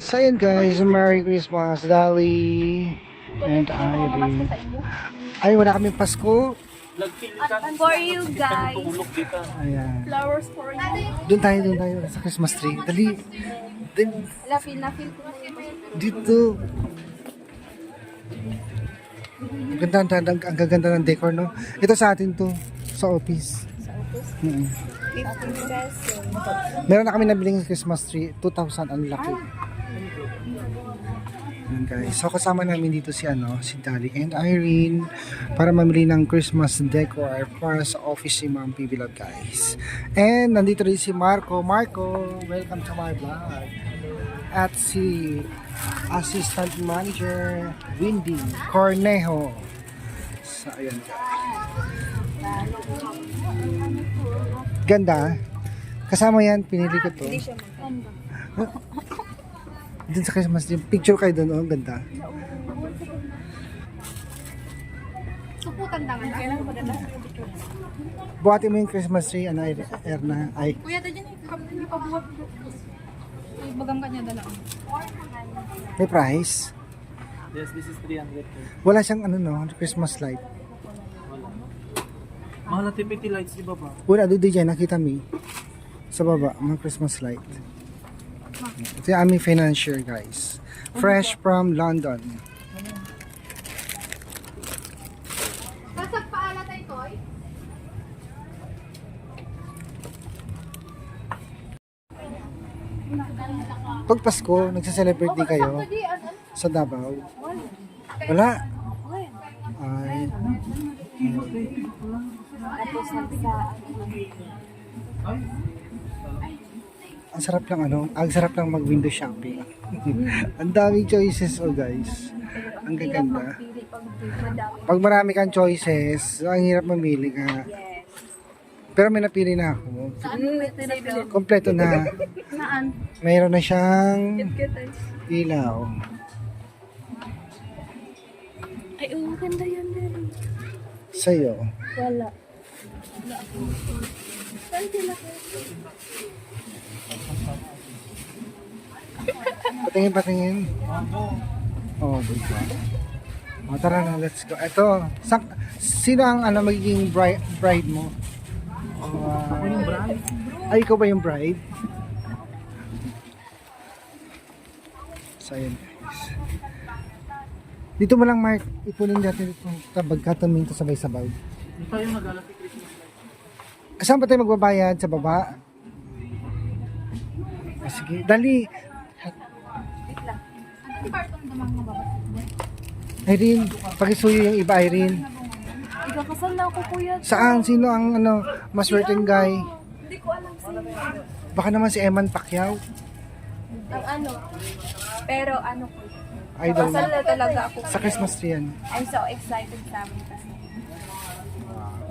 So yun guys, Merry Christmas, Dali and Ivy. Ay, wala kaming Pasko. For you guys. Ayan. Flowers for you. Doon tayo sa Christmas tree. Dali. Feel na feel ko na yun. Dito. Ang gaganda ng decor, no? Ito sa atin to, sa office. Sa office? 15 pesos. Meron na kami nabiling Christmas tree, 2,000 ang laki. Ayan guys. So kasama namin dito si Dali and Irene para mamili ng Christmas decor para sa office si Ma'am Pibilog guys. And nandito rin si Marco. Marco, welcome to my vlog. At si Assistant Manager Windy Cornejo. So ayan guys. Ganda. Kasama yan, pinili ko to. Hindi siya maganda. Dun sa Christmas tree. Picture kayo dun, oh, ganda. Suputan tangan. Kailan ko maganda? Buhatin mo yung Christmas tree, Erna. Ay, Kuya, dyan yung pabuhat. Bagam ka niya dala. may price. Yes, this is 300. Wala siyang Christmas light. Mahal na TPT lights, di ba ba? Wala, doon dyan, nakita mo. Sa baba, mga Christmas light. Ito yung aming financier, guys. Fresh from London. Kasag paala tayo, Toy? Pag Pasko, nagsa-celebrate din kayo sa Davao. Wala. Ay, Tapos nagsa... ang sarap lang mag-window shopping. Ang daming choices, oh guys. Ang gaganda. Pag marami kang choices, ang hirap mamili ka. Yes. Pero may napili na ako. Saan mo may tinapili? Kompleto na. Saan? Mayroon na siyang ilaw. Ay, ganda yan din. Sa'yo. Wala. Saan sila? Patingin. Oh, diba? O, tara na, let's go. Ito, sino ang magiging bride mo? Ay, ikaw ba yung bride? So, ayan guys. Dito mo lang, Mark. Ipunin natin ito. Tabag-kataming ito sabay-sabay. Hindi tayo mag-alap yung Christmas light. Saan ba tayo magbabayad? Sa baba? Ah, sige, dali. Wait lang. Anong partong damang mababas? Irene, pakisuyo yung iba, Irene. Ikakasal na ako, kuya. Saan? Sino ang maswerteng guy? Hindi ko alam sino. Baka naman si Eman Pacquiao. Ang pero ko. Idol Kasal mo. na talaga ako. Sa Christmas tree yan. I'm so excited sa amin kasi.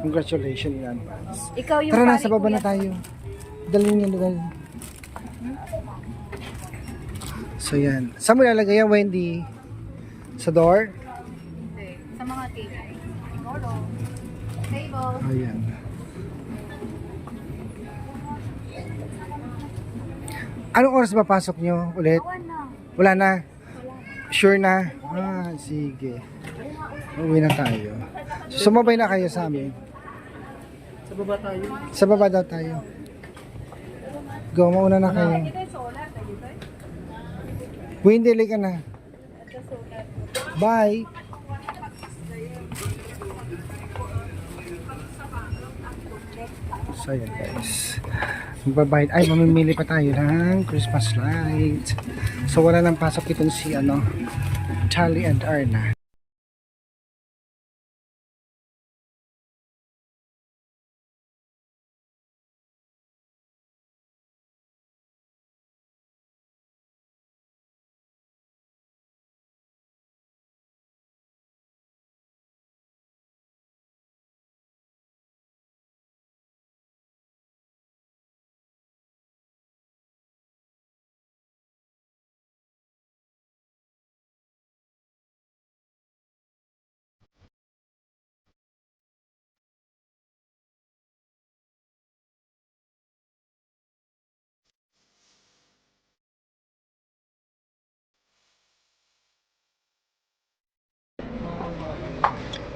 Congratulations in advance. Ikaw yung Tara na, pari, sa baba kuya. na tayo. Dalhin yan, dalhin. So yan. Saan mo lalagay yan, Wendy? Sa door? Hindi. Sa mga cake. Siguro. Table. Ayan. Anong oras ba pasok nyo ulit? Awan na. Wala na? Wala. Sure na? Ah, sige. Uwi na tayo. So, sumabay na kayo sa amin. Sa baba tayo. Sa baba daw tayo. Go, mauna na kayo. Ito yung solar. Dito. Windy, ka na. Ito solar. Bye! So, ayan guys. Magbabayad. Ay, mamimili pa tayo ng Christmas light. So, wala nang pasok itong si Charlie and Arna.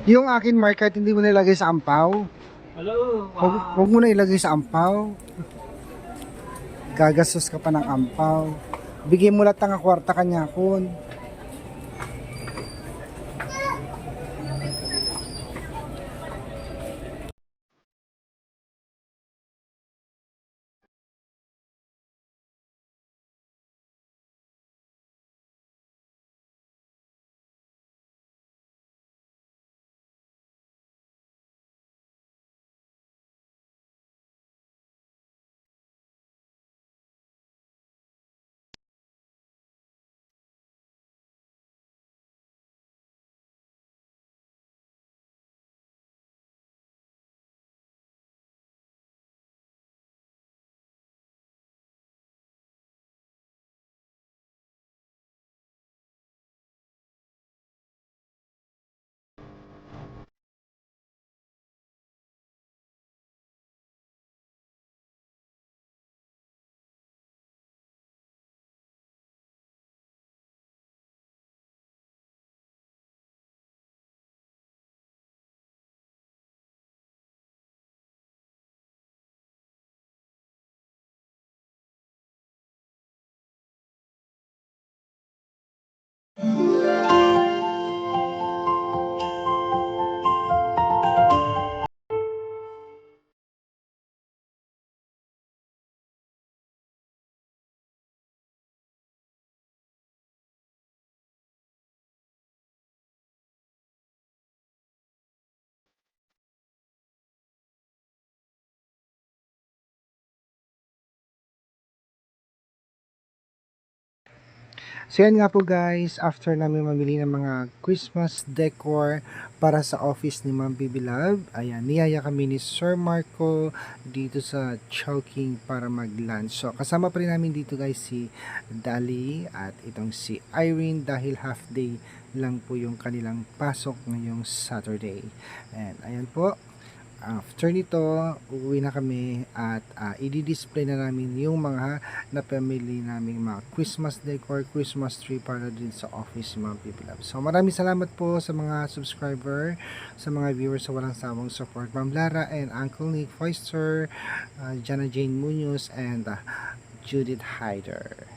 Yung akin, Mark, kahit hindi mo nilagay sa ampaw, Hello! huwag mo na ilagay sa ampaw. Gagastos ka pa ng ampaw. Bigay mo lang nga kwarta kanya kun. So yan nga po guys, after namin mamili ng mga Christmas decor para sa office ni Ma'am Bibi Love, ayan, niyaya kami ni Sir Marco dito sa Chowking para mag-lunch. So kasama pa rin namin dito guys si Dali at itong si Irene dahil half day lang po yung kanilang pasok ngayong Saturday. And ayan po, after nito, uuwi na kami at i-display na namin yung mga napamili namin mga Christmas decor, Christmas tree para din sa office ni Ma'am Bibi Love. So maraming salamat po sa mga subscriber, sa mga viewers sa walang sawang support. Ma'am Lara and Uncle Nick Foister, Jana Jane Munoz and Judith Hyder.